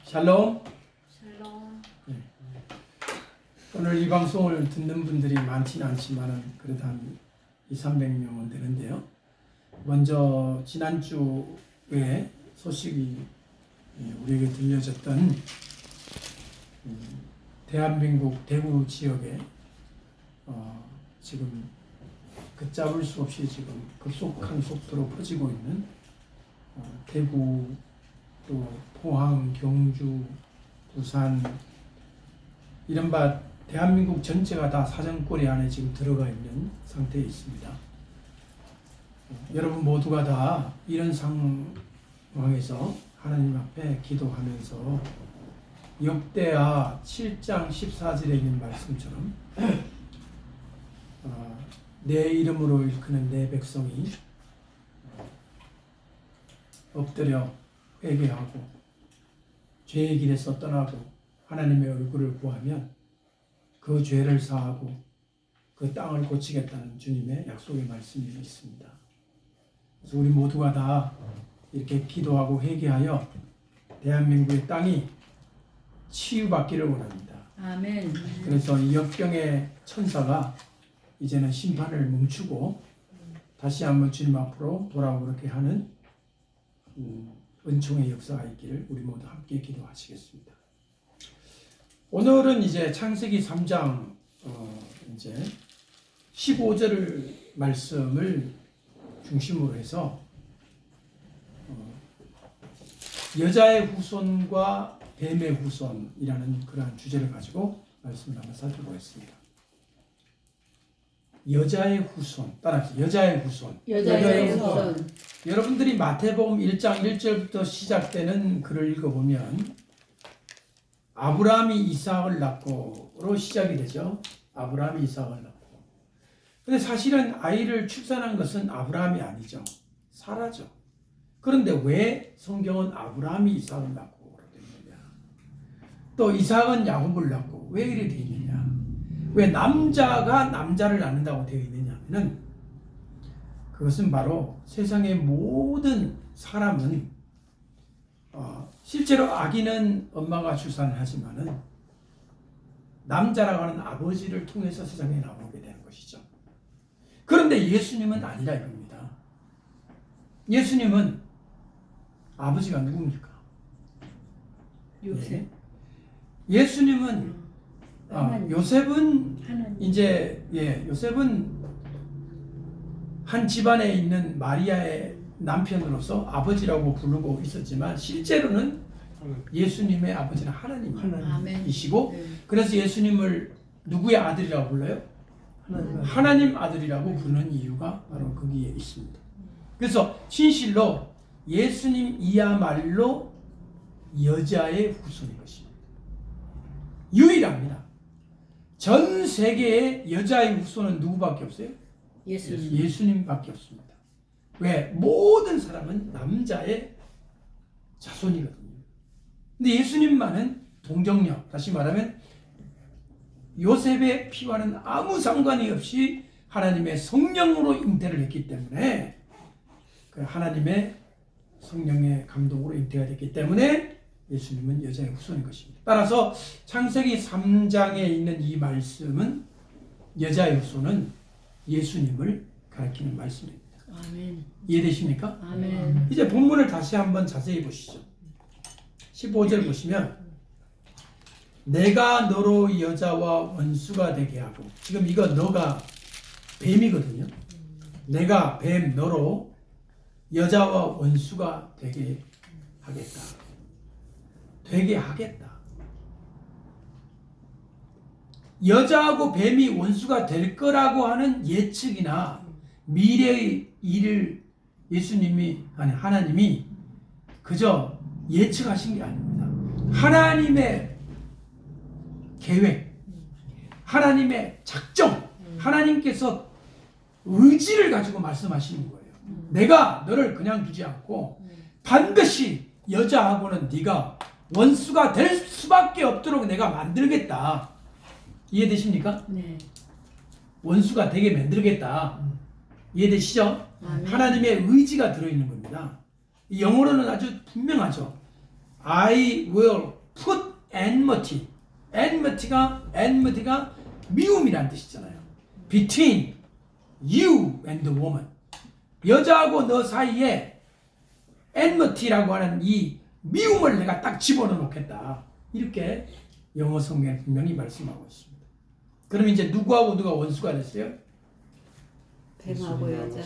샬롬. 샬롬. 네. 오늘 이 방송을 듣는 분들이 많지는 않지만은 그래도 한 200~300명은 되는데요. 먼저 지난주에 소식이 우리에게 들려졌던 대한민국 대구 지역에 지금 걷잡을 수 없이 지금 급속한 속도로 퍼지고 있는 대구, 또 포항, 경주, 부산, 이른바 대한민국 전체가 다 사정거리 안에 지금 들어가 있는 상태에 있습니다. 여러분 모두가 다 이런 상황에서 하나님 앞에 기도하면서 역대하 7장 14절에 있는 말씀처럼 내 이름으로 일컫는 내 백성이 엎드려 회개하고 죄의 길에서 떠나고 하나님의 얼굴을 구하면 그 죄를 사하고 그 땅을 고치겠다는 주님의 약속의 말씀이 있습니다. 그래서 우리 모두가 다 이렇게 기도하고 회개하여 대한민국의 땅이 치유받기를 원합니다. 아멘. 그래서 이 역병의 천사가 이제는 심판을 멈추고 다시 한번 주님 앞으로 돌아오게 하는 은총의 역사가 있기를 우리 모두 함께 기도하시겠습니다. 오늘은 이제 창세기 3장 이제 15절 말씀을 중심으로 해서 여자의 후손과 뱀의 후손이라는 그러한 주제를 가지고 말씀을 한번 살펴보겠습니다. 여자의 후손, 따라서 여자의 후손. 여자의 후손. 여러분들이 마태복음 1장 1절부터 시작되는 글을 읽어보면 아브라함이 이삭을 낳고로 시작이 되죠. 아브라함이 이삭을 낳고. 근데 사실은 아이를 출산한 것은 아브라함이 아니죠. 사라죠. 그런데 왜 성경은 아브라함이 이삭을 낳고 되어 있느냐? 또 이삭은 야곱을 낳고 왜 이래 되어 있느냐? 왜 남자가 남자를 낳는다고 되어 있느냐 하면은 그것은 바로 세상의 모든 사람은 실제로 아기는 엄마가 출산을 하지만은 남자라고 하는 아버지를 통해서 세상에 나오게 되는 것이죠. 그런데 예수님은 아니라 이겁니다. 예수님은 아버지가 누굽니까? 요셉. 예수님은 요셉은 하나님. 이제 요셉은 한 집안에 있는 마리아의 남편으로서 아버지라고 부르고 있었지만 실제로는 예수님의 아버지는 하나님이시고 그래서 예수님을 누구의 아들이라고 불러요? 하나님 아들이라고 부르는 이유가 바로 거기에 있습니다. 그래서 진실로 예수님이야말로 여자의 후손인 것입니다. 유일합니다. 전 세계의 여자의 후손은 누구밖에 없어요? 예수님밖에 없습니다. 왜? 모든 사람은 남자의 자손이거든요. 근데 예수님만은 동정녀, 다시 말하면 요셉의 피와는 아무 상관이 없이 하나님의 성령으로 잉태를 했기 때문에 그 하나님의 성령의 감동으로 잉태가 됐기 때문에 예수님은 여자의 후손인 것입니다. 따라서 창세기 3장에 있는 이 말씀은 여자의 후손은 예수님을 가리키는 말씀입니다. 아멘. 이해되십니까? 아멘. 이제 본문을 다시 한번 자세히 보시죠. 15절 보시면 내가 너로 여자와 원수가 되게 하고, 지금 이거 너가 뱀이거든요. 내가 뱀 너로 여자와 원수가 되게 하겠다. 되게 하겠다. 여자하고 뱀이 원수가 될 거라고 하는 예측이나 미래의 일을 예수님이 아니 하나님이 그저 예측하신 게 아닙니다. 하나님의 계획, 하나님의 작정, 하나님께서 의지를 가지고 말씀하시는 거예요. 내가 너를 그냥 두지 않고 반드시 여자하고는 네가 원수가 될 수밖에 없도록 내가 만들겠다. 이해되십니까? 네. 원수가 되게 만들겠다. 이해되시죠? 하나님의 의지가 들어있는 겁니다. 영어로는 아주 분명하죠. I will put enmity가 미움이란 뜻이잖아요. between you and the woman. 여자하고 너 사이에 enmity라고 하는 이 미움을 내가 딱 집어넣어 놓겠다. 이렇게 영어 성경에 분명히 말씀하고 있습니다. 그럼 이제 누구하고 누가 원수가 됐어요? 뱀하고 여자.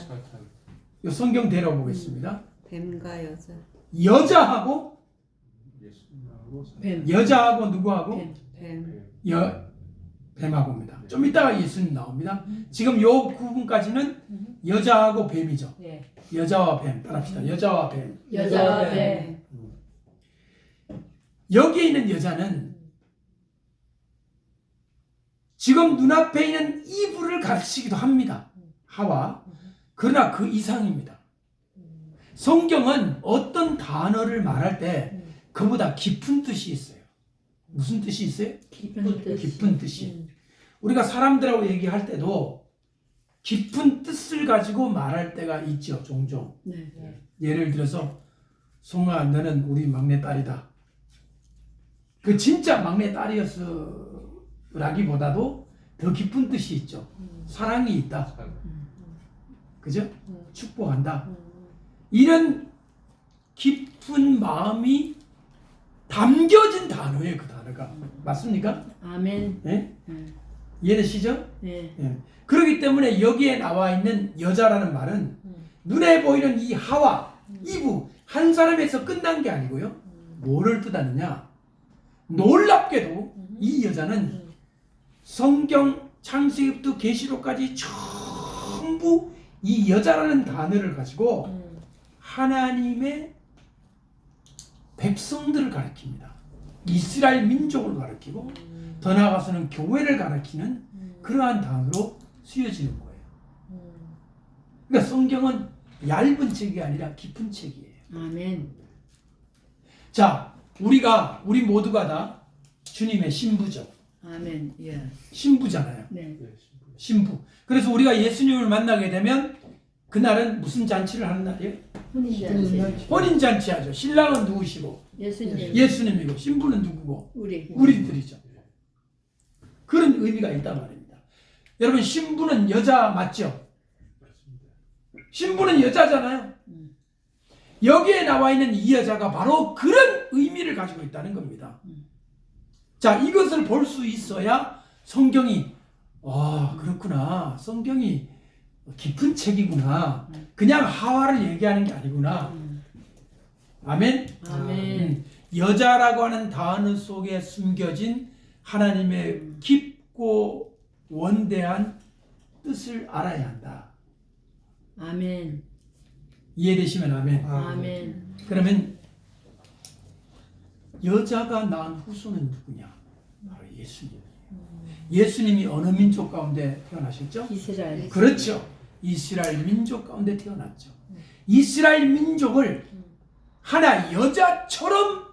이 성경 대로 보겠습니다. 뱀과 여자. 여자하고 뱀. 여자하고 누구하고? 뱀. 뱀. 뱀하고입니다. 좀 이따가 예수님 나옵니다. 지금 요 부분까지는 여자하고 뱀이죠. 네. 여자와 뱀 따라합시다. 여자와 뱀. 여자와 뱀. 여기에 있는 여자는 지금 눈앞에 있는 이브를 가르치기도 합니다. 하와. 그러나 그 이상입니다. 성경은 어떤 단어를 말할 때 그보다 깊은 뜻이 있어요. 무슨 뜻이 있어요? 깊은 뜻. 깊은 뜻이. 우리가 사람들하고 얘기할 때도 깊은 뜻을 가지고 말할 때가 있죠. 종종. 네. 예를 들어서 송아 너는 우리 막내딸이다. 그 진짜 막내딸이었으라기보다도 더 깊은 뜻이 있죠. 사랑이 있다. 그죠? 축복한다. 이런 깊은 마음이 담겨진 단어예요. 그 단어가. 맞습니까? 아멘. 예? 이해되시죠? 네. 예. 그렇기 때문에 여기에 나와 있는 여자라는 말은 눈에 보이는 이 하와, 이브 한 사람에서 끝난 게 아니고요. 뭐를 뜻하느냐? 놀랍게도 이 여자는 성경 창세기부터 계시록까지 전부 이 여자라는 단어를 가지고 하나님의 백성들을 가리킵니다. 이스라엘 민족을 가리키고 더 나아가서는 교회를 가리키는 그러한 단어로 쓰여지는 거예요. 그러니까 성경은 얇은 책이 아니라 깊은 책이에요. 아멘. 자, 우리 모두가 다 주님의 신부죠. 아멘. 예. 신부잖아요. 네. 신부. 그래서 우리가 예수님을 만나게 되면 그날은 무슨 잔치를 하는 날이에요? 혼인잔치. 혼인잔치 하죠. 신랑은 누구시고? 예수님. 예수님이고 신부는 누구고? 우리. 우리들이죠. 그런 의미가 있단 말입니다. 여러분 신부는 여자 맞죠? 신부는 여자잖아요. 여기에 나와 있는 이 여자가 바로 그런 의미를 가지고 있다는 겁니다. 자, 이것을 볼 수 있어야 성경이 그렇구나. 성경이 깊은 책이구나. 그냥 하와를 얘기하는 게 아니구나. 아멘? 아멘. 여자라고 하는 단어 속에 숨겨진 하나님의 깊고 원대한 뜻을 알아야 한다. 아멘. 이해되시면 아멘. 아멘. 그러면 여자가 낳은 후손은 누구냐? 바로 예수님이에요. 예수님이 어느 민족 가운데 태어나셨죠? 이스라엘. 그렇죠. 이스라엘 민족 가운데 태어났죠. 이스라엘 민족을 하나 여자처럼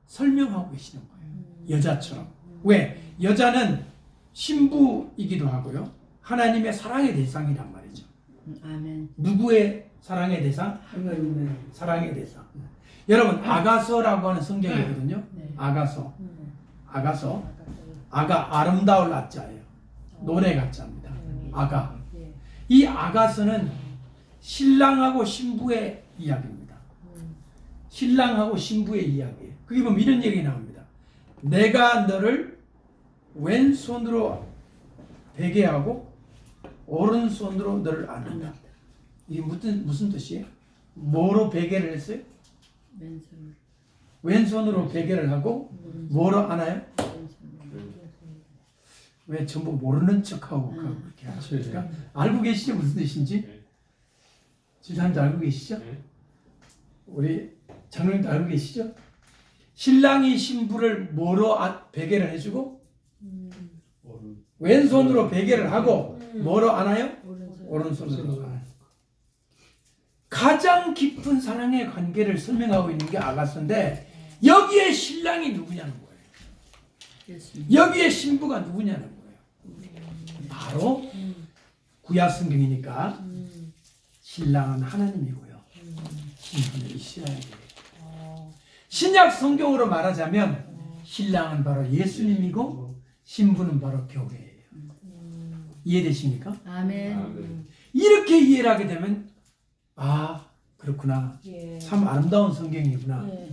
설명하고 계시는 거예요. 여자처럼. 왜? 여자는 신부이기도 하고요. 하나님의 사랑의 대상이란 말이죠. 아멘. 누구의 사랑의 대상? 하나님의 사랑의 대상. 여러분 아가서라고 하는 성경이거든요. 네. 아가서. 아가 아름다울 아자예요. 노래 가짜입니다. 아가. 이 아가서는 신랑하고 신부의 이야기입니다. 신랑하고 신부의 이야기예요. 그게 보면 이런 얘기 나옵니다. 내가 너를 왼손으로 베게 하고 오른손으로 너를 안는다. 이게 무슨 뜻이에요? 뭐로 베개를 했어요? 왼손. 왼손으로 베개를 하고 뭐로 안아요? 왜 전부 모르는 척하고 그렇게 하십니까? 알고 계시죠? 무슨 뜻인지? 집사님도 알고 계시죠? 우리 장로님도 알고 계시죠? 신랑이 신부를 뭐로 베개를 해주고 왼손으로 베개를 하고 뭐로 안아요? 오른손으로 안아요. 가장 깊은 사랑의 관계를 설명하고 있는 게 아가서인데 여기에 신랑이 누구냐는 거예요. 예수님. 여기에 신부가 누구냐는 거예요. 바로 구약 성경이니까 신랑은 하나님이고요. 신부는 이스라엘이에요. 신약 성경으로 말하자면 신랑은 바로 예수님이고 신부는 바로 교회예요. 이해되십니까? 아멘. 이렇게 이해를 하게 되면 아 그렇구나. 예. 참 아름다운 성경이구나. 예.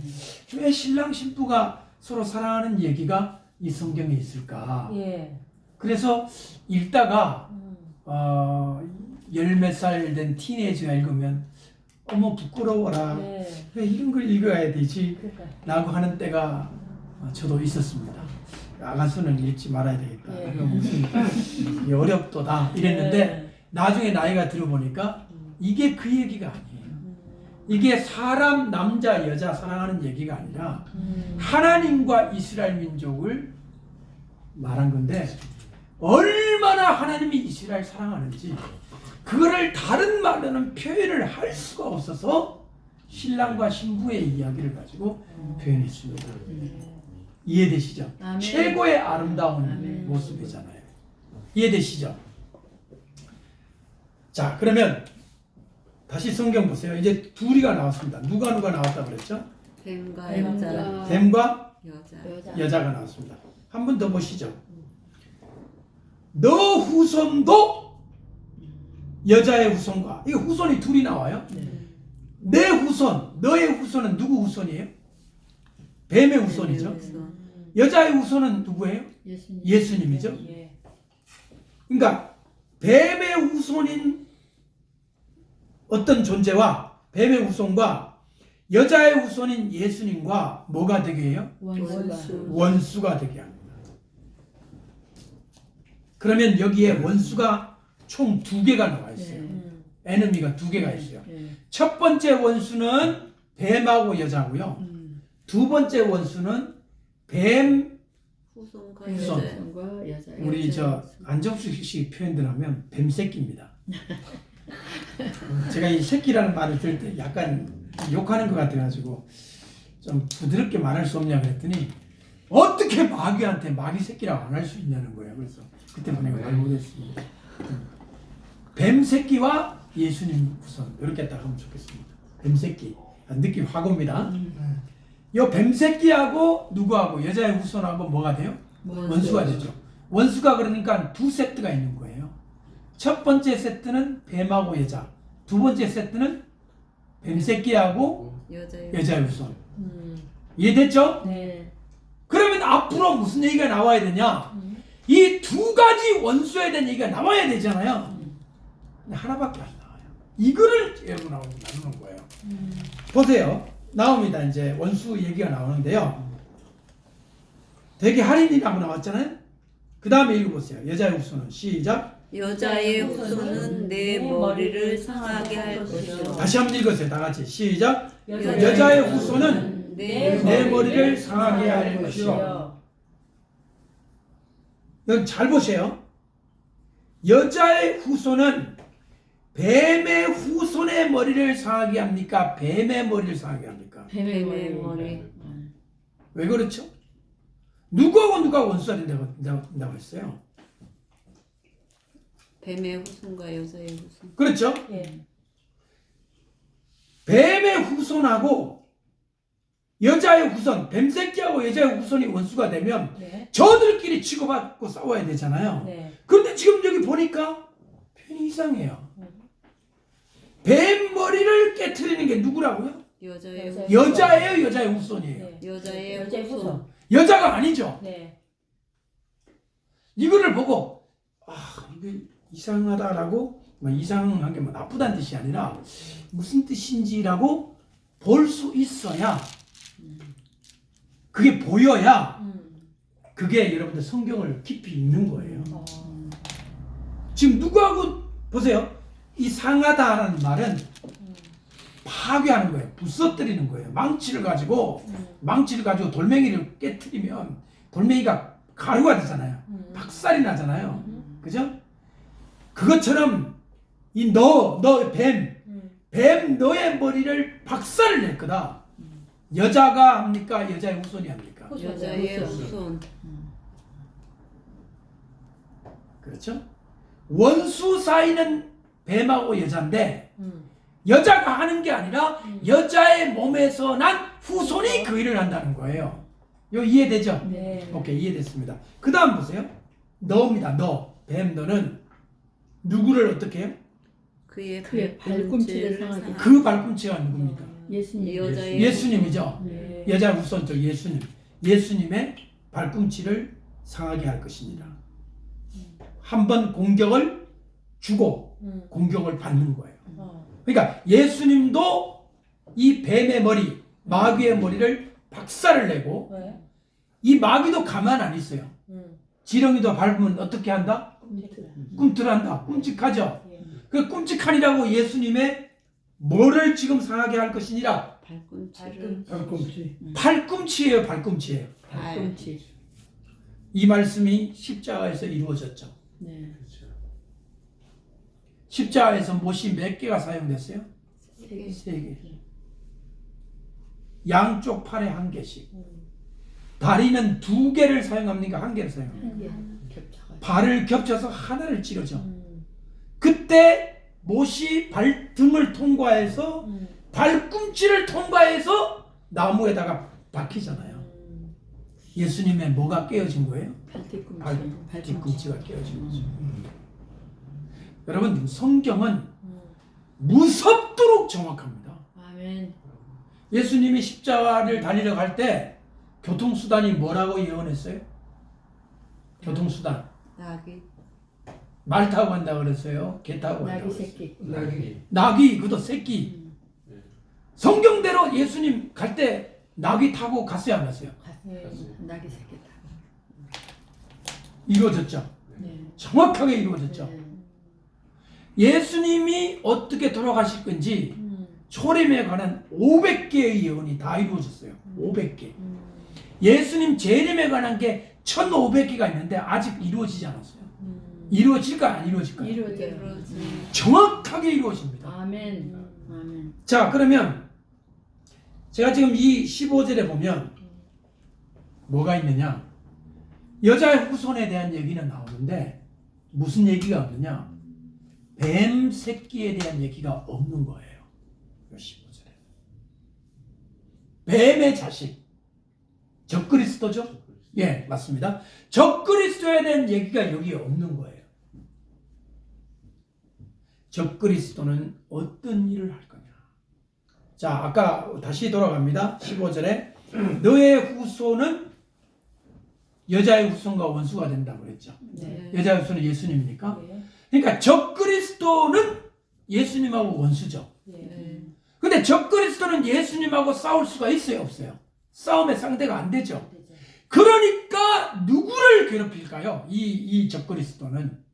왜 신랑 신부가 서로 사랑하는 얘기가 이 성경에 있을까? 예. 그래서 읽다가 열 몇 살 된 티네이저가 읽으면 어머 부끄러워라. 예. 왜 이런 걸 읽어야 되지? 그러니까. 라고 하는 때가 저도 있었습니다. 아가수는 읽지 말아야 되겠다. 예. 이거 무슨 이게 어렵도다 이랬는데 나중에 나이가 들어보니까 이게 그 얘기가 아니에요. 이게 사람 남자 여자 사랑하는 얘기가 아니라 하나님과 이스라엘 민족을 말한 건데 얼마나 하나님이 이스라엘 사랑하는지 그거를 다른 말로는 표현을 할 수가 없어서 신랑과 신부의 이야기를 가지고 표현했습니다. 이해되시죠? 아멘. 최고의 아름다운 아멘. 모습이잖아요. 이해되시죠? 자, 그러면 다시 성경 보세요. 이제 둘이가 나왔습니다. 누가 나왔다 그랬죠? 뱀과 여자. 뱀과 여자. 여자가 나왔습니다. 한 번 더 보시죠. 너 후손도 여자의 후손과 이거 후손이 둘이 나와요. 내 후손, 너의 후손은 누구 후손이에요? 뱀의 후손이죠. 후손. 여자의 후손은 누구예요? 예수님. 예수님이죠. 예. 그러니까 뱀의 후손인 어떤 존재와 뱀의 후손과 여자의 후손인 예수님과 뭐가 되게 해요? 원수가. 원수가 되게 합니다. 그러면 여기에 원수가 총 2개가 나와 있어요. 에너미가 2개가 있어요. 첫 번째 원수는 뱀하고 여자고요. 두 번째 원수는 뱀 후손과 후손. 여자. 원수과 여자. 우리 저 안정수 씨 표현들 하면 뱀 새끼입니다. 제가 이 새끼라는 말을 들을 때 약간 욕하는 것 같아가지고 좀 부드럽게 말할 수 없냐 그랬더니 어떻게 마귀한테 마귀 새끼라고 안 할 수 있냐는 거예요. 그래서 그때부터 내가 말 못했습니다. 뱀 새끼와 예수님 후손 이렇게 딱 하면 좋겠습니다. 뱀 새끼 느낌 확 옵니다. 이 뱀 새끼하고 누구하고 여자의 후손하고 뭐가 돼요? 원수가 되죠. 원수가 그러니까 2세트가 있는 거예요. 첫 번째 세트는 뱀하고 여자, 두 번째 세트는 뱀 새끼하고 여자의 후손. 이해됐죠? 네. 그러면 앞으로 무슨 얘기가 나와야 되냐? 이 2가지 원수에 대한 얘기가 나와야 되잖아요. 근데 하나밖에 안 나와요. 이거를 여러분하고 나누는 거예요. 보세요. 나옵니다. 이제 원수 얘기가 나오는데요. 되게 할인이라고 나왔잖아요. 그 다음에 읽어보세요. 여자의 후손은 시작. 여자의 후손은 내 머리를 상하게 할 것이요. 다시 한번 읽으세요. 다 같이 시작. 여자의 여자의 후손은 내 머리를 상하게 할 것이요. 여러분 잘 보세요. 여자의 후손은 뱀의 후손의 머리를 상하게 합니까? 뱀의 머리를 상하게 합니까? 뱀의 뱀의 머리. 머리. 왜 그렇죠? 누구하고 누가 원수가 된다고 했어요? 뱀의 후손과 여자의 후손. 그렇죠? 예. 뱀의 후손하고 여자의 후손, 뱀새끼하고 여자의 후손이 원수가 되면 네. 저들끼리 치고받고 싸워야 되잖아요. 네. 그런데 지금 여기 보니까 표현이 이상해요. 뱀 머리를 깨트리는 게 누구라고요? 여자의 여자. 후손. 여자예요, 여자의 후손이에요. 네. 여자의 여자의 후손. 후손. 여자가 아니죠. 네. 이거를 보고 이게 이상하다라고 이상한 게 나쁘다는 뜻이 아니라 무슨 뜻인지라고 볼 수 있어야 그게 보여야 그게 여러분들 성경을 깊이 읽는 거예요. 지금 누구하고 보세요. 이 상하다라는 말은 파괴하는 거예요. 부서뜨리는 거예요. 망치를 가지고 돌멩이를 깨트리면 돌멩이가 가루가 되잖아요. 박살이 나잖아요. 그죠? 그것처럼 이 뱀 너의 머리를 박살을 낼 거다. 여자가 합니까? 여자의 후손이 합니까? 여자의 후손. 그렇죠? 원수 사이는 뱀하고 여자인데 여자가 하는 게 아니라 여자의 몸에서 난 후손이 그 일을 한다는 거예요. 요 이해되죠? 네. 오케이, 이해됐습니다. 그 다음 보세요. 너입니다. 너. 뱀 너는 누구를 어떻게 해요? 그의 그의 발꿈치를 상하게 그 발꿈치가 누굽니까? 예수님. 이 여자의 예수님이죠. 네. 여자 우선적 예수님. 예수님의 발꿈치를 상하게 할 것입니다. 한 번 공격을 주고 공격을 받는 거예요. 그러니까 예수님도 이 뱀의 머리, 마귀의 머리를 박살을 내고 이 마귀도 가만 안 있어요. 지렁이도 밟으면 어떻게 한다? 꿈틀한다. 끔찍하죠. 그 끔찍하니라고 예수님의 뭐를 지금 상하게 할 것이니라? 발꿈치를 발꿈치. 발꿈치예요, 발꿈치예요. 발꿈치. 이 말씀이 십자가에서 이루어졌죠. 네. 십자가에서 못이 몇 개가 사용됐어요? 세 개. 3개. 양쪽 팔에 1개씩. 다리는 2개를 사용합니까? 1개를 사용합니까? 한 개. 겹쳐가지고. 발을 겹쳐서 하나를 찌르죠. 그때 못이 발등을 통과해서 발꿈치를 통과해서 나무에다가 박히잖아요. 예수님의 뭐가 깨어진 거예요? 발뒤꿈치. 뒤꿈치가 깨어진 거죠. 여러분, 성경은 무섭도록 정확합니다. 아멘. 예수님이 십자가를 달리러 갈 때 교통수단이 뭐라고 예언했어요? 교통수단. 낙이 말 타고 간다 그랬어요? 개 타고 간다 낙이 그랬어요? 새끼. 낙이, 그도 새끼. 성경대로 예수님 갈 때 낙이 타고 갔어요, 안 갔어요? 낙이 새끼 다. 이루어졌죠. 네. 정확하게 이루어졌죠. 네. 예수님이 어떻게 돌아가실 건지 초림에 관한 500개의 예언이 다 이루어졌어요. 500개. 예수님 재림에 관한 게 1500개가 있는데 아직 이루어지지 않았어요. 이루어질까 안 이루어질까요? 이루어져요. 정확하게 이루어집니다. 아멘. 아멘. 자, 그러면 제가 지금 이 15절에 보면 뭐가 있느냐? 여자의 후손에 대한 얘기는 나오는데 무슨 얘기가 없느냐? 뱀 새끼에 대한 얘기가 없는 거예요. 15절에. 뱀의 자식. 적그리스도죠? 예, 맞습니다. 적그리스도에 대한 얘기가 여기 없는 거예요. 적그리스도는 어떤 일을 할 거냐? 자, 아까 다시 돌아갑니다. 15절에 너의 후손은 여자의 후손과 원수가 된다고 그랬죠. 네. 여자의 후손은 예수님입니까? 네. 그러니까 적그리스도는 예수님하고 원수죠. 네. 근데 적그리스도는 예수님하고 싸울 수가 있어요, 없어요? 싸움의 상대가 안 되죠. 그러니까 누구를 괴롭힐까요? 이 적그리스도는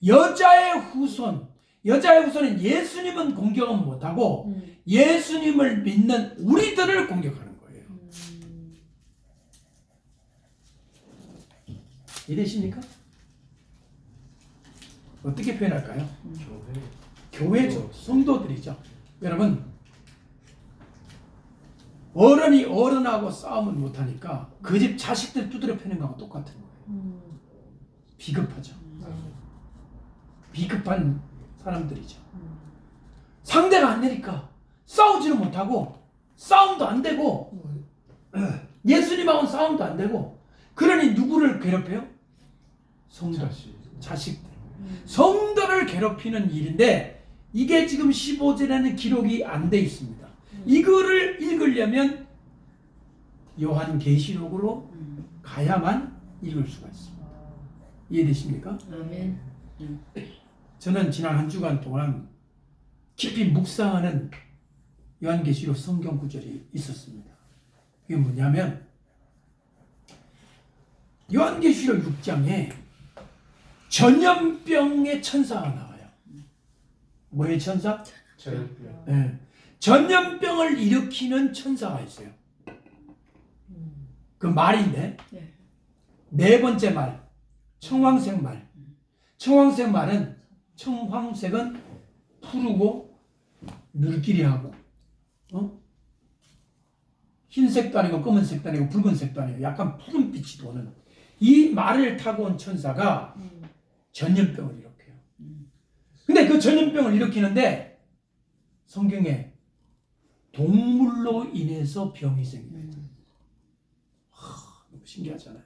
여자의 후손은 예수님은 공격은 못하고 예수님을 믿는 우리들을 공격하는 거예요. 이해되십니까? 어떻게 표현할까요? 교회죠. 성도들이죠. 여러분, 어른이 어른하고 싸움을 못하니까 그 집 자식들 두드려 패는 거하고 똑같은 거예요. 비겁하죠. 비겁한 사람들이죠. 상대가 안 되니까 싸우지는 못하고 싸움도 안 되고 예수님하고는 싸움도 안 되고 그러니 누구를 괴롭혀요? 성도, 자식들. 성도를 괴롭히는 일인데 이게 지금 15절에는 기록이 안 돼 있습니다. 이거를 읽으려면 요한계시록으로 가야만 읽을 수가 있습니다. 이해되십니까? 아멘. 저는 지난 한 주간 동안 깊이 묵상하는 요한계시록 성경 구절이 있었습니다. 그게 뭐냐면 요한계시록 6장에 전염병의 천사가 나와요. 뭐의 천사? 전염병. 네. 전염병을 일으키는 천사가 있어요. 그 말인데 네. 네 번째 말, 청황색 말. 청황색 말은 청황색은 푸르고 눈길이하고 흰색도 아니고 검은색도 아니고 붉은색도 아니고 약간 푸른빛이 도는 이 말을 타고 온 천사가 전염병을 일으켜요. 근데 그 전염병을 일으키는데 성경에 동물로 인해서 병이 생겨요. 신기하잖아요.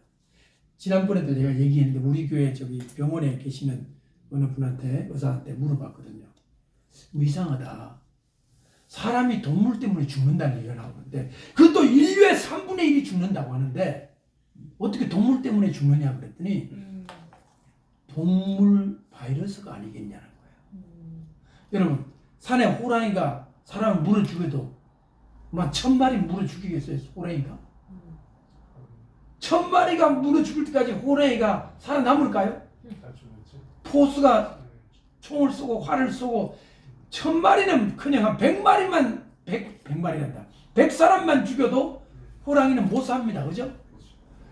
지난번에도 제가 얘기했는데 우리 교회 저기 병원에 계시는 어느 분한테 의사한테 물어봤거든요. 뭐 이상하다. 사람이 동물 때문에 죽는다는 얘기가 나오는데 그것도 인류의 3분의 1이 죽는다고 하는데 어떻게 동물 때문에 죽느냐 그랬더니 동물 바이러스가 아니겠냐는 거예요. 여러분 산에 호랑이가 사람을 물어 죽여도 막 1000마리 물어 죽이겠어요 호랑이가? 1000마리가 물어 죽을 때까지 호랑이가 살아남을까요? 포수가 총을 쏘고 활을 쏘고 1000마리는 그냥 한 100마리만 100마리란다 100사람만 죽여도 호랑이는 못 삽니다. 그죠?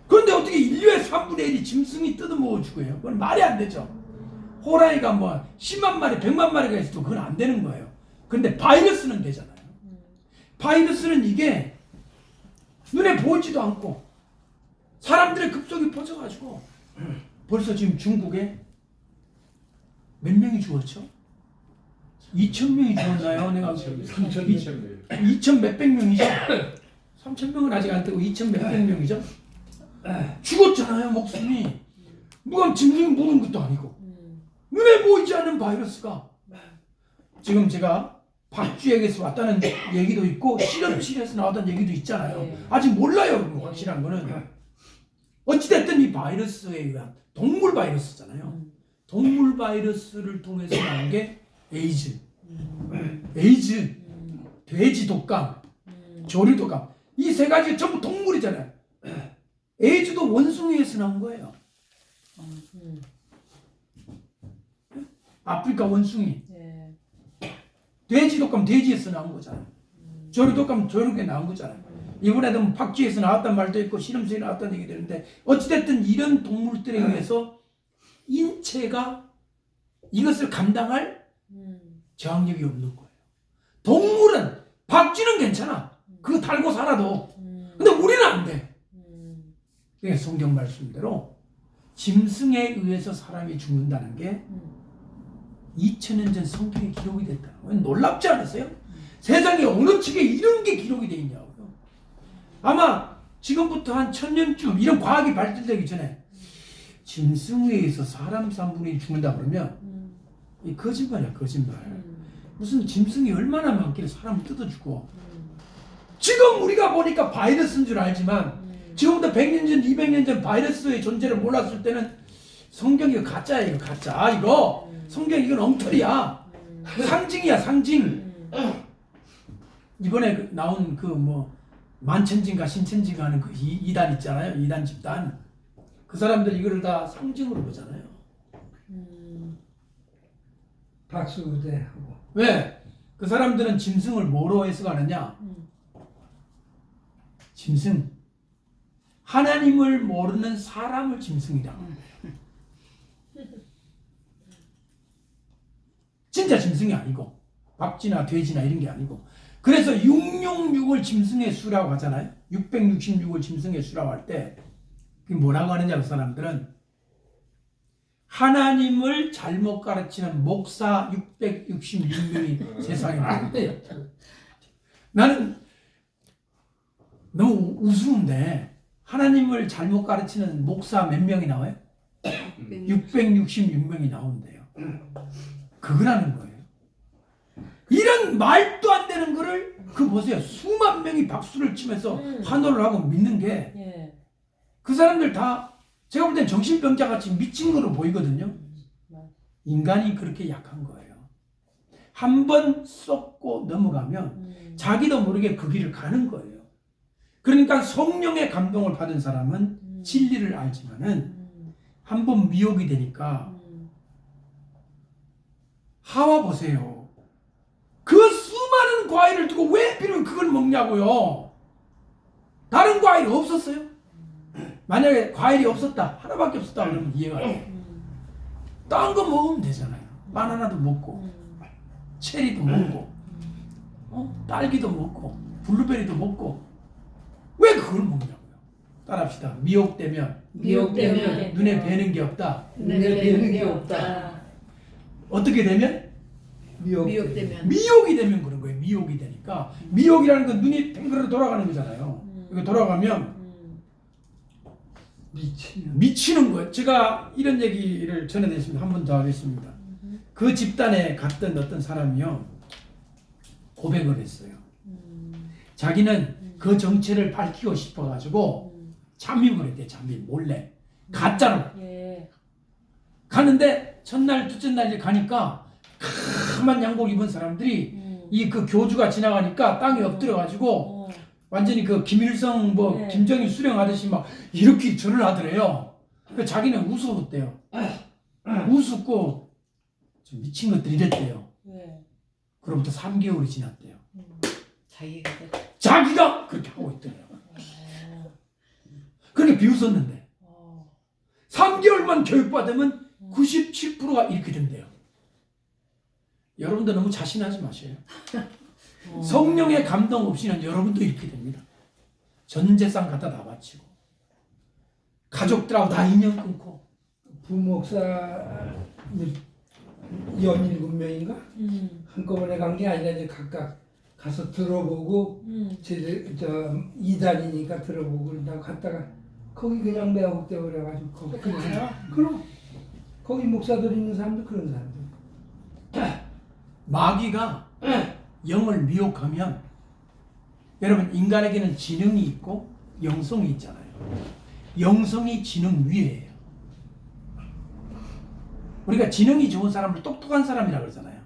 그런데 어떻게 인류의 3분의 1이 짐승이 뜯어먹어 죽어요? 그건 말이 안 되죠. 호랑이가 뭐 10만 마리 100만 마리가 있어도 그건 안 되는 거예요. 그런데 바이러스는 되잖아요. 바이러스는 이게 눈에 보이지도 않고 사람들의 급속히 퍼져가지고 벌써 지금 중국에 몇 명이 죽었죠? 2,000명이 죽었나요? 내가 2,000 몇백 명이죠? 3,000명은 아직 안 뜨고 2,000 몇백 명이죠? 죽었잖아요 목숨이. 누가 짐승이 무는 것도 아니고 눈에 보이지 않는 바이러스가 지금 제가 박쥐에게서 왔다는 얘기도 있고 실험실에서 나왔다는 얘기도 있잖아요. 아직 몰라요. 확실한 거는 어찌됐든 이 바이러스에 의한 동물 바이러스잖아요. 동물 바이러스를 통해서 나온 게 에이즈, 돼지 독감, 조류 독감 이 세 가지 전부 동물이잖아요. 에이즈도 원숭이에서 나온 거예요. 아프리카 원숭이. 돼지 독감 돼지에서 나온 거잖아요. 조류 독감 조류에 나온 거잖아요. 이번에도 박쥐에서 나왔단 말도 있고 실험실에 나왔다는 얘기 되는데 어찌됐든 이런 동물들에 의해서 인체가 이것을 감당할 저항력이 없는 거예요. 동물은 박쥐는 괜찮아. 그거 달고 살아도. 근데 우리는 안 돼. 그게 성경 말씀대로 짐승에 의해서 사람이 죽는다는 게 2000년 전 성경에 기록이 됐다. 놀랍지 않으세요? 세상에 어느 측에 이런 게 기록이 되어 있냐고요. 아마 지금부터 한 1000년쯤 이런 과학이 발달되기 전에 짐승에 의해서 사람 3분의 1이 죽는다 그러면 이 거짓말이야 거짓말. 무슨 짐승이 얼마나 많길래 사람을 뜯어주고 지금 우리가 보니까 바이러스인 줄 알지만 지금부터 100년 전 200년 전 바이러스의 존재를 몰랐을 때는 성경이 가짜야 이거 가짜 이거 성경 이건 엉터리야 상징이야 상징. 이번에 나온 그 뭐 만천진가 신천진가 하는 그 이단 있잖아요. 이단 집단 그 사람들 이거를 다 상징으로 보잖아요. 박수대하고 왜? 그 사람들은 짐승을 뭐로 해석하느냐? 짐승 하나님을 모르는 사람을 짐승이다. 진짜 짐승이 아니고 박쥐나 돼지나 이런 게 아니고 그래서 666을 짐승의 수라고 하잖아요. 666을 짐승의 수라고 할 때 그게 뭐라고 하느냐 그 사람들은 하나님을 잘못 가르치는 목사 666명이 세상에 나왔대요. 나는 너무 우스운데 하나님을 잘못 가르치는 목사 몇 명이 나와요? 666명이 나온대요. 그거라는 거예요. 이런 말도 안 되는 거를 그 보세요. 수만 명이 박수를 치면서 환호를 하고 믿는 게 그 사람들 다 제가 볼 땐 정신병자 같이 미친 거로 보이거든요. 인간이 그렇게 약한 거예요. 한 번 썩고 넘어가면 자기도 모르게 그 길을 가는 거예요. 그러니까 성령의 감동을 받은 사람은 진리를 알지만은 한 번 미혹이 되니까 하와 보세요. 그 수많은 과일을 두고 왜 하필이면 그걸 먹냐고요. 다른 과일이 없었어요? 만약에 과일이 없었다 하나밖에 없었다 그러면 이해가 안 돼요. 딴 거 먹으면 되잖아요. 바나나도 먹고 체리도 먹고 딸기도 먹고 블루베리도 먹고 왜 그걸 먹냐고요. 따라합시다. 미혹되면 눈에 뵈는 게 없다. 눈에 뵈는 게 없다. 어떻게 되면? 미혹되면 미혹이 되면 그런 거예요. 미혹이 되니까 미혹이라는 건 눈이 팽그러 돌아가는 거잖아요. 이거 돌아가면 미치는 거예요. 제가 이런 얘기를 전해드렸습니다. 한 번 더 하겠습니다. 그 집단에 갔던 어떤 사람이요 고백을 했어요. 자기는 그 정체를 밝히고 싶어가지고 잠입을 했대. 잠입 몰래 가짜로 예. 갔는데 첫날 둘째 날 가니까 까만 양복 입은 사람들이 이 그 교주가 지나가니까 땅에 엎드려가지고 완전히 그 김일성 뭐 네. 김정일 수령하듯이 막 이렇게 절을 하더래요. 그 자기는 우스웠대요. 우습고 좀 미친 것들이 이랬대요. 예. 그로부터 3개월이 지났대요. 자기가 그렇게 하고 있더래요. 그렇게 비웃었는데 3개월만 교육받으면 97%가 이렇게 된대요. 여러분도 너무 자신하지 마세요. 성령의 감동 없이는 여러분도 이렇게 됩니다. 전 재산 갖다 다 바치고 가족들하고 다 인연 끊고 부목사 연7명인가 한꺼번에 간 게 아니라 이제 각각 가서 들어보고 제대 저 2단이니까 들어보고 그러다가 갔다가 거기 그냥 매혹돼 버려가지고 거기 그럼 거기 목사들 있는 사람도 그런 사람들. 마귀가 영을 미혹하면 여러분 인간에게는 지능이 있고 영성이 있잖아요. 영성이 지능 위에예요. 우리가 지능이 좋은 사람을 똑똑한 사람이라고 그러잖아요.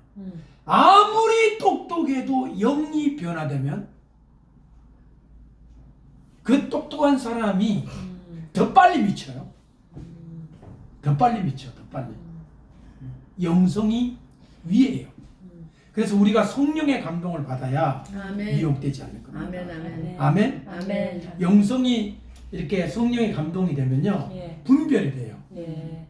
아무리 똑똑해도 영이 변화되면 그 똑똑한 사람이 더 빨리 미쳐요. 더 빨리 미쳐, 더 빨리. 영성이 위에예요. 그래서 우리가 성령의 감동을 받아야 아멘. 미혹되지 않을 겁니다. 아멘 아멘. 아멘. 아멘. 영성이 이렇게 성령의 감동이 되면요 예. 분별이 돼요. 예.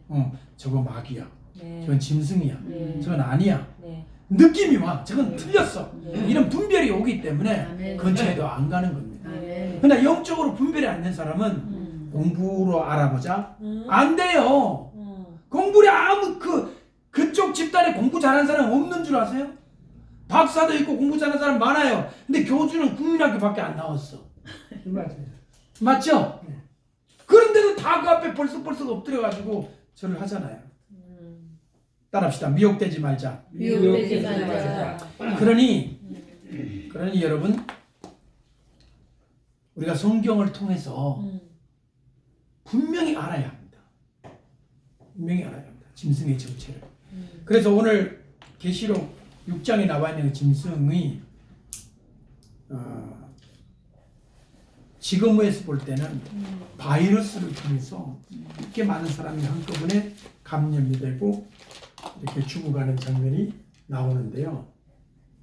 저거 마귀야. 예. 저건 짐승이야. 예. 저건 아니야. 예. 느낌이 와. 저건 틀렸어. 예. 이런 분별이 오기 때문에 아멘. 근처에도 안 가는 겁니다. 아멘. 그러나 영적으로 분별이 안 된 사람은 공부로 알아보자. 안 돼요. 공부를 아무 그쪽 집단에 공부 잘하는 사람 없는 줄 아세요? 박사도 있고 공부 잘하는 사람 많아요. 근데 교주는 국민학교밖에 안 나왔어. 맞아요. 맞죠? 그런데도 다 그 앞에 벌써 엎드려가지고 절을 하잖아요. 따라합시다. 미혹되지 말자. 미혹되지 말자. 그러니 여러분 우리가 성경을 통해서 분명히 알아야 합니다. 분명히 알아야 합니다. 짐승의 정체를. 그래서 오늘 계시록 6장에 나와 있는 그 짐승의 지금에서 볼 때는 바이러스를 통해서 이렇게 많은 사람이 한꺼번에 감염이 되고 이렇게 죽어가는 장면이 나오는데요.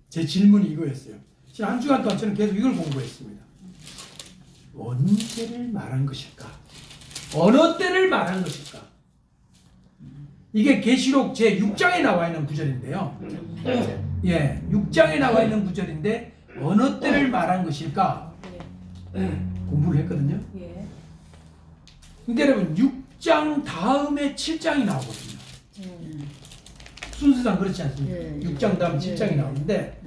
제 질문이 이거였어요. 지금 한 주간 동안 저는 계속 이걸 공부했습니다. 언제를 말한 것일까? 어느 때를 말한 것일까? 이게 계시록 제 6장에 나와 있는 구절인데요. 예, 6장에 나와 있는 구절인데 어느 때를 말한 것일까? 공부를 했거든요. 예. 근데 여러분 6장 다음에 7장이 나오거든요. 순서상 그렇지 않습니까? 예. 6장 다음 7장이 나오는데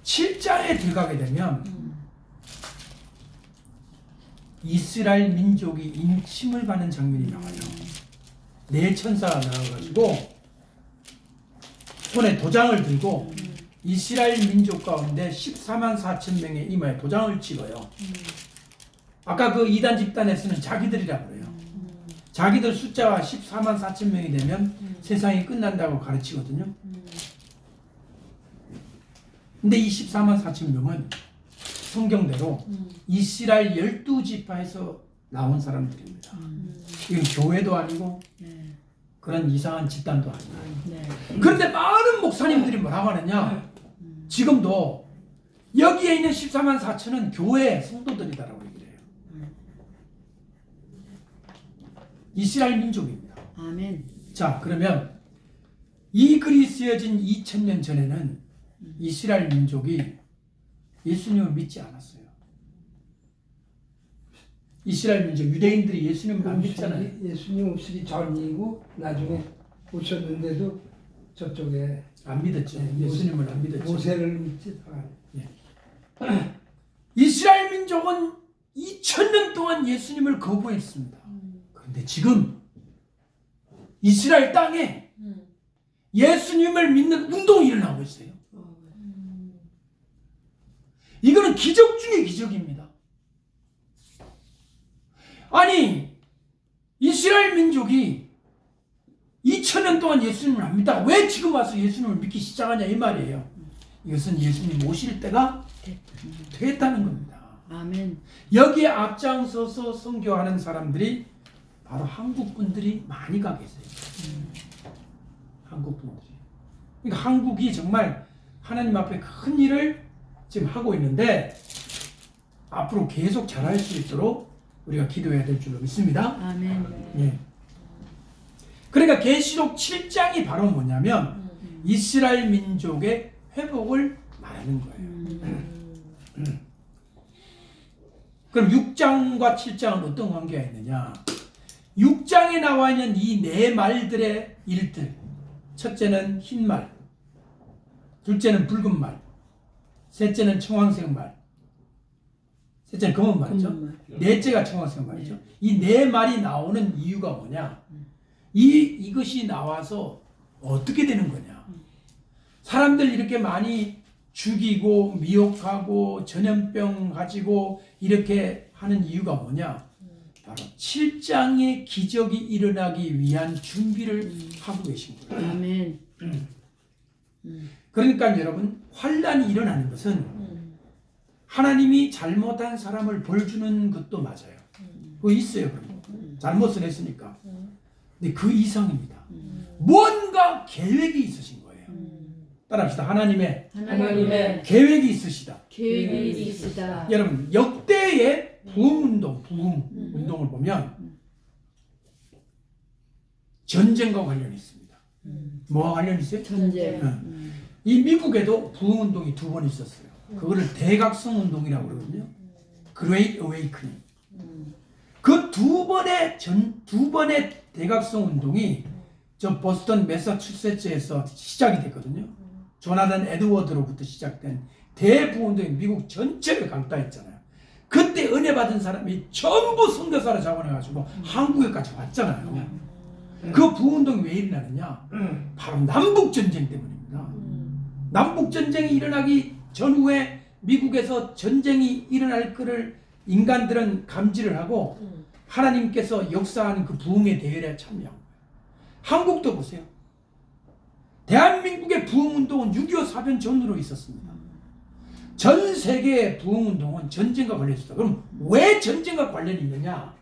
7장에 들어가게 되면 이스라엘 민족이 인침을 받는 장면이 나와요. 네 천사가 나와가지고 손에 도장을 들고 이스라엘 민족 가운데 14만 4천 명의 이마에 도장을 찍어요. 아까 그 이단 집단에서는 자기들이라고 그래요. 자기들 숫자가 14만 4천 명이 되면 세상이 끝난다고 가르치거든요. 근데 이 14만 4천 명은 성경대로 이스라엘 12지파에서 나온 사람들입니다. 이건 교회도 아니고 그런 이상한 집단도 아니고. 그런데 많은 목사님들이 뭐라고 하느냐, 지금도 여기에 있는 14만 4천은 교회 성도들이다라고 얘기를 해요. 이스라엘 민족입니다. 아멘. 자, 그러면 이 글이 쓰여진 2000년 전에는 이스라엘 민족이 예수님을 믿지 않았어요. 이스라엘 민족, 유대인들이 예수님을 안 믿잖아요. 예수님 오시기 전이고 나중에 오셨는데도 저쪽에 안 믿었죠. 예수님을 안 믿었죠. 모세를 믿지. 이스라엘 민족은 2000년 동안 예수님을 거부했습니다. 근데 지금 이스라엘 땅에 예수님을 믿는 운동이 일어나고 있어요. 이거는 기적 중에 기적입니다. 아니, 이스라엘 민족이 2000년 동안 예수님을 안 믿다가 왜 지금 와서 예수님을 믿기 시작하냐 이 말이에요. 이것은 예수님 오실 때가 됐다는 겁니다. 아멘. 여기에 앞장서서 선교하는 사람들이 바로 한국 분들이 많이 가 계세요. 한국 분들이. 그러니까 한국이 정말 하나님 앞에 큰 일을 지금 하고 있는데 앞으로 계속 잘할 수 있도록 우리가 기도해야 될 줄로 믿습니다. 아멘. 예. 그러니까 계시록 7장이 바로 뭐냐면 이스라엘 민족의 회복을 말하는 거예요. 그럼 6장과 7장은 어떤 관계가 있느냐? 6장에 나와 있는 이 네 말들의 일들. 첫째는 흰 말, 둘째는 붉은 말, 셋째는 청황색 말, 셋째는 검은 말이죠. 넷째가 청황색 말이죠. 이 네 말이 나오는 이유가 뭐냐? 이것이 나와서 어떻게 되는 거냐? 사람들 이렇게 많이 죽이고 미혹하고 전염병 가지고 이렇게 하는 이유가 뭐냐? 바로 7장의 기적이 일어나기 위한 준비를 하고 계신 거예요. 아멘. 그러니까 여러분, 환란이 일어나는 것은 하나님이 잘못한 사람을 벌 주는 것도 맞아요. 그거 있어요. 그럼 잘못을 했으니까. 근데 그 이상입니다. 뭔가 계획이 있으신 거예요. 따라합시다. 하나님의 계획이 있으시다. 계획이 있으시다. 여러분, 역대의 부흥운동, 부흥운동을 보면 전쟁과 관련이 있습니다. 뭐와 관련이 있어요? 전쟁. 이 미국에도 부흥운동이 2번 있었어요. 그거를 대각성운동이라고 그러거든요. Great Awakening. 그 두 번의 대각성운동이 저 보스턴 매사추세츠에서 시작이 됐거든요. 조나단 에드워드로부터 시작된 대부흥운동이 미국 전체를 강타했잖아요. 그때 은혜 받은 사람이 전부 선교사로 자원해가지고 한국에까지 왔잖아요. 그 부흥운동이 왜 일어나느냐? 바로 남북전쟁 때문입니다. 남북전쟁이 일어나기 전후에 미국에서 전쟁이 일어날 것을 인간들은 감지를 하고 하나님께서 역사하는 그 부흥의 대회에 참여한 거예요. 한국도 보세요. 대한민국의 부흥운동은 6.25 사변 전후로 있었습니다. 전 세계의 부흥운동은 전쟁과 관련이 있었다. 그럼 왜 전쟁과 관련이 있느냐?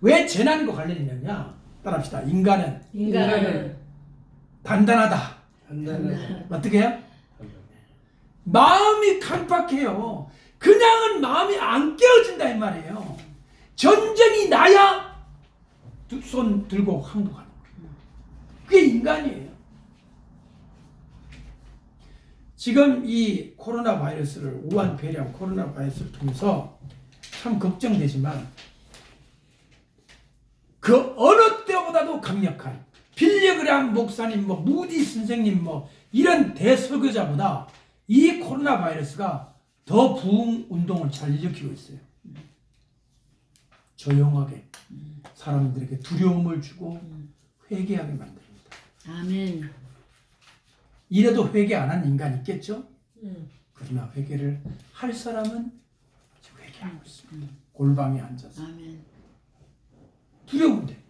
왜 재난과 관련이 있느냐? 따라합시다. 인간은 단단하다. 어떻게 해요? 마음이 강팍해요. 그냥은 마음이 안 깨어진다 이 말이에요. 전쟁이 나야 두 손 들고 항복하는 거예요. 그게 인간이에요. 지금 이 코로나 바이러스를 우한 폐렴 코로나 바이러스를 통해서 참 걱정되지만 그 어느 때보다도 강력한 빌리그람 목사님, 무디 선생님, 이런 대설교자보다 이 코로나 바이러스가 더 부흥 운동을 잘 일으키고 있어요. 조용하게 사람들에게 두려움을 주고 회개하게 만듭니다. 아멘. 이래도 회개 안 하는 인간이 있겠죠? 그러나 회개를 할 사람은 회개하고 있습니다. 골방에 앉아서. 아멘. 두려운데.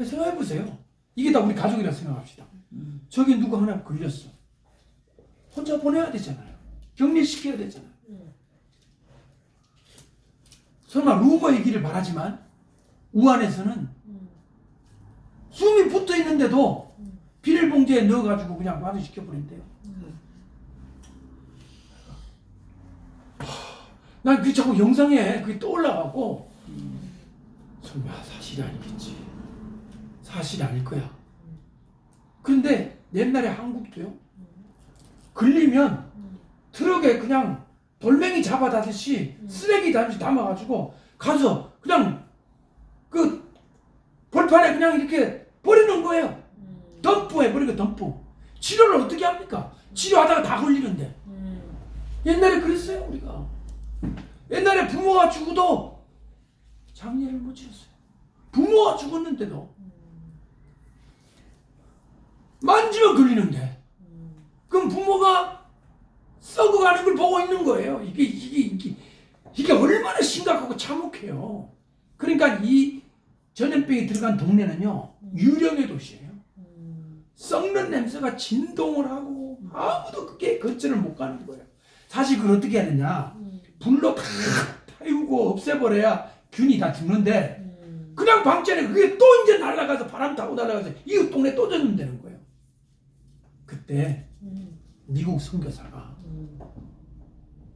생각해 보세요. 이게 다 우리 가족이라 생각합시다. 저기 누구 하나 걸렸어. 혼자 보내야 되잖아요. 격리시켜야 되잖아요. 설마 루머 얘기를 바라지만 우한에서는 숨이 붙어 있는데도 비닐봉지에 넣어가지고 그냥 완화시켜버린대요. 난 그 자꾸 영상에 그게 떠올라가고 설마 사실이 아니겠지. 사실이 아닐 거야. 그런데 옛날에 한국도요. 걸리면 트럭에 그냥 돌멩이 잡아다듯이 쓰레기 담아가지고 가서 그냥 그 벌판에 그냥 이렇게 버리는 거예요. 덤프해 버리고 덤프. 치료를 어떻게 합니까? 치료하다가 다 걸리는데. 옛날에 그랬어요 우리가. 옛날에 부모가 죽어도 장례를 못 치렀어요. 부모가 죽었는데도 만지면 걸리는데 그럼 부모가 썩어가는 걸 보고 있는 거예요. 이게 얼마나 심각하고 참혹해요. 그러니까 이 전염병이 들어간 동네는요 유령의 도시예요. 썩는 냄새가 진동을 하고 아무도 그게 거절을 못 가는 거예요. 사실 그걸 어떻게 해야 되냐, 불로 다 태우고 없애버려야 균이 다 죽는데 그냥 방치하니 그게 또 이제 날아가서 바람 타고 날아가서 이웃 동네 또 전염되는 거예요. 그때 미국 선교사가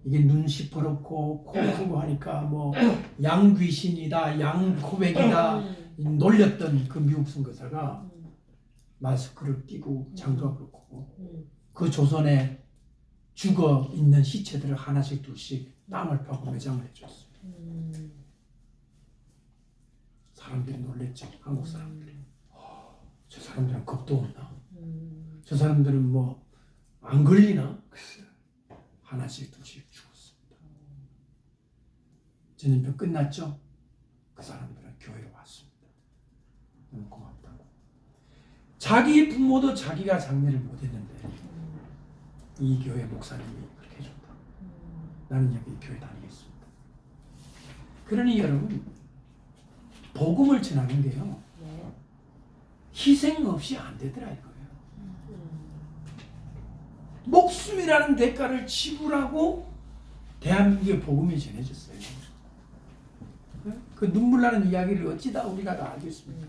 이게 눈 시퍼렇고 코 크고 하니까 뭐 양귀신이다 양코백이다 놀렸던 그 미국 선교사가 마스크를 끼고 장갑을 끼고 그 조선에 죽어 있는 시체들을 하나씩 둘씩 땅을 파고 매장을 해줬어요. 사람들이 놀랬죠. 한국 사람들이. 저 사람들은 겁도 없나? 저 사람들은 뭐 안 걸리나? 하나씩 둘씩 죽었습니다. 전염병 끝났죠? 그 사람들은 교회로 왔습니다. 너무 고맙다고. 자기 부모도 자기가 장례를 못했는데 이 교회 목사님이 그렇게 해줬다. 나는 여기 교회 다니겠습니다. 그러니 여러분, 복음을 전하는 게요 희생 없이 안 되더라 이거예요. 목숨이라는 대가를 지불하고 대한민국의 복음이 전해졌어요. 그 눈물 나는 이야기를 어찌다 우리가 다 알겠습니까?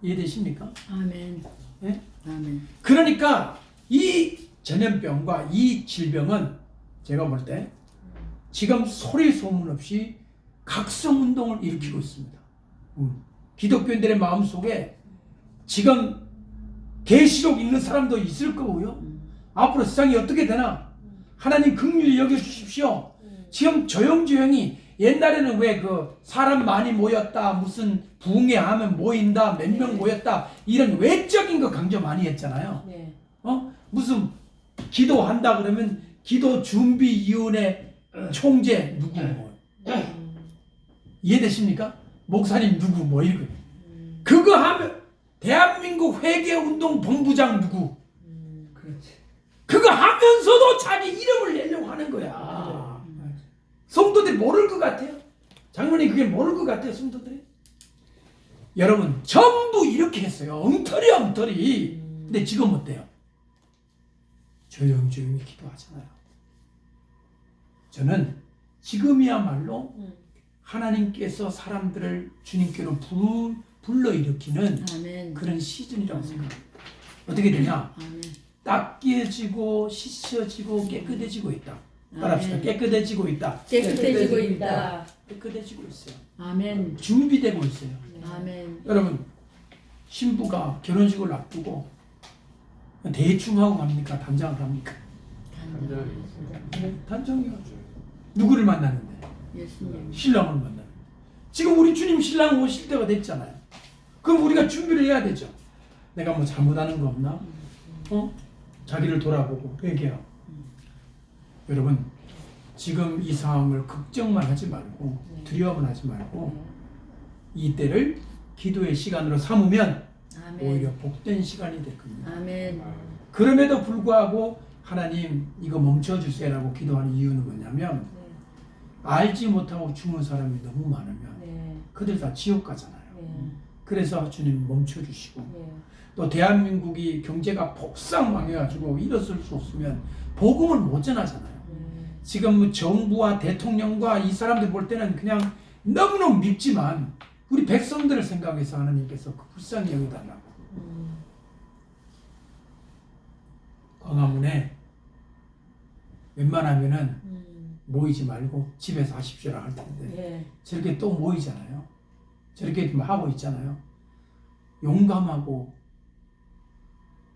이해되십니까? 아멘. 네? 아멘. 그러니까 이 전염병과 이 질병은 제가 볼 때 지금 소리 소문 없이 각성운동을 일으키고 있습니다. 기독교인들의 마음속에 지금 계시록 읽는 사람도 있을 거고요. 앞으로 세상이 어떻게 되나 하나님 긍휼히 여겨주십시오. 지금 조용조용히 옛날에는 왜 그 사람 많이 모였다 무슨 부흥회 하면 모인다 몇 명 모였다 이런 외적인 거 강조 많이 했잖아요. 무슨 기도한다 그러면 기도 준비위원회 총재 누구 뭐 이해되십니까? 목사님 누구 뭐 이거 그거 하면 대한민국 회개운동 본부장 누구 그렇지. 그거 하면서도 자기 이름을 내려고 하는 거야. 성도들이 모를 것 같아요. 장로님 그게 모를 것 같아요. 성도들이. 여러분 전부 이렇게 했어요. 엉터리. 근데 지금 어때요? 조용히 기도하잖아요. 저는 지금이야말로 하나님께서 사람들을 주님께로 불러일으키는 아멘. 그런 시즌이라고 생각합니다. 어떻게 되냐? 아멘. 닦여지고 씻어지고 깨끗해지고 있다. 따라합시다. 아멘. 깨끗해지고 있다. 깨끗해지고 있다. 깨끗해지고 있어요. 아멘. 준비되고 있어요. 아멘. 여러분 신부가 결혼식을 앞두고 대충 하고 갑니까? 단장을 합니까? 단장이죠. 누구를 만나는데? 예수님. 신랑을 만나는. 지금 우리 주님 신랑 오실 때가 됐잖아요. 그럼 우리가 준비를 해야 되죠. 내가 뭐 잘못하는 거 없나? 자기를 돌아보고 회개하고. 여러분 지금 이 상황을 걱정만 하지 말고 두려움은 하지 말고 이 때를 기도의 시간으로 삼으면 아멘. 오히려 복된 시간이 될 겁니다. 아멘. 그럼에도 불구하고 하나님 이거 멈춰주세요라고 기도하는 이유는 뭐냐면 알지 못하고 죽는 사람이 너무 많으면 그들 다 지옥 가잖아요. 그래서 주님 멈춰주시고 또 대한민국이 경제가 폭삭 망해가지고 일어설 수 없으면 복음을 못 전하잖아요. 지금 정부와 대통령과 이 사람들 볼 때는 그냥 너무너무 밉지만 우리 백성들을 생각해서 하나님께서 그 불쌍히 여겨달라고. 광화문에 웬만하면은 모이지 말고 집에서 하십시오라 할 텐데 저렇게 또 모이잖아요. 저렇게 하고 있잖아요. 용감하고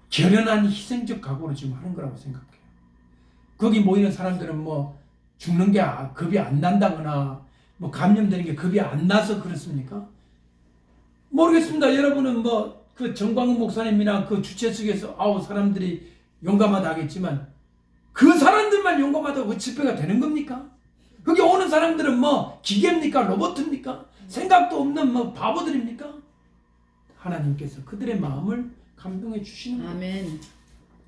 결연한 희생적 각오로 지금 하는 거라고 생각해요. 거기 모이는 사람들은 뭐 죽는 게 겁이 안 난다거나 뭐 감염되는 게 겁이 안 나서 그렇습니까? 모르겠습니다. 여러분은 뭐 그 정광훈 목사님이나 그 주최 측에서 사람들이 용감하다 하겠지만 그 사람들만 용감하다고 집회가 되는 겁니까? 거기 오는 사람들은 뭐 기계입니까? 로봇입니까? 생각도 없는 뭐 바보들입니까? 하나님께서 그들의 마음을 감동해 주시는 거예요. 아멘.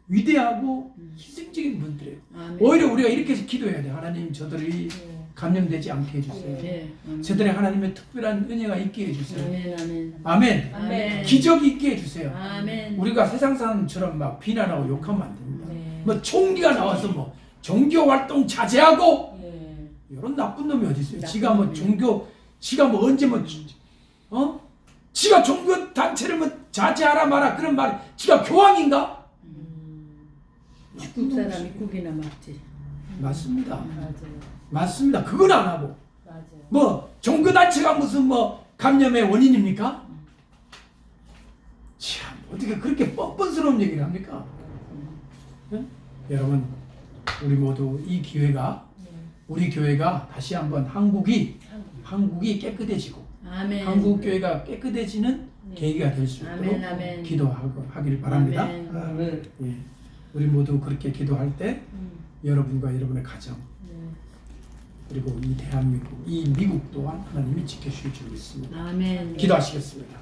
위대하고 희생적인 분들이에요. 아멘. 오히려 우리가 이렇게 해서 기도해야 돼요. 하나님 저들이 감염되지 않게 해주세요. 네. 아멘. 저들의 하나님의 특별한 은혜가 있게 해주세요. 아멘. 아멘. 아멘. 아멘. 기적이 있게 해주세요. 아멘. 우리가 세상 사람처럼 막 비난하고 욕하면 안 됩니다. 네. 뭐 총리가 나와서 뭐 종교 활동 자제하고 네. 이런 나쁜 놈이 어디 있어요? 나쁜 지가 뭐 놈이. 종교, 지가 뭐 언제 뭐 지가 종교 단체를 뭐 자제하라 마라 그런 말, 지가 교황인가? 국 사람이 국이나 먹지. 맞습니다. 맞아요. 맞습니다. 그건 안 하고 맞아요. 뭐 종교 단체가 무슨 뭐 감염의 원인입니까? 참 어떻게 그렇게 뻔뻔스러운 얘기를 합니까? 응? 여러분 우리 모두 이 기회가 우리 교회가 다시 한번 한국이 깨끗해지고 아멘. 한국 교회가 깨끗해지는 계기가 될 수 있도록 아멘. 아멘. 기도하길 바랍니다. 아멘. 아멘. 예. 우리 모두 그렇게 기도할 때 여러분과 여러분의 가정 그리고 이 대한민국, 이 미국 또한 하나님이 지켜주실 줄 믿습니다. 아멘. 기도하시겠습니다.